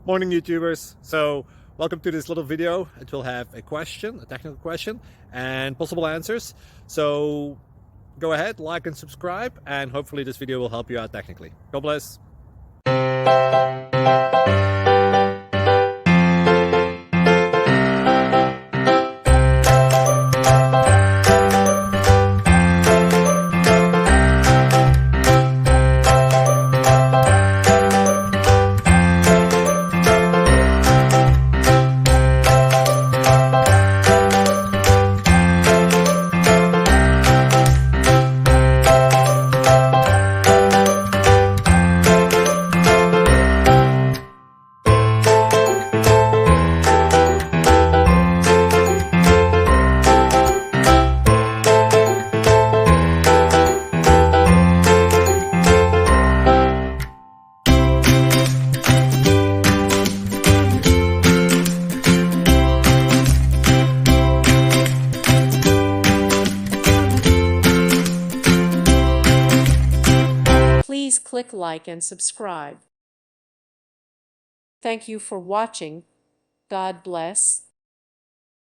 Morning, YouTubers. So welcome to this little video. It will have a question, a technical question, and possible answers. So go ahead, like and subscribe, and hopefully this video will help you out technically. God bless. Please click like and subscribe. Thank you for watching. God bless.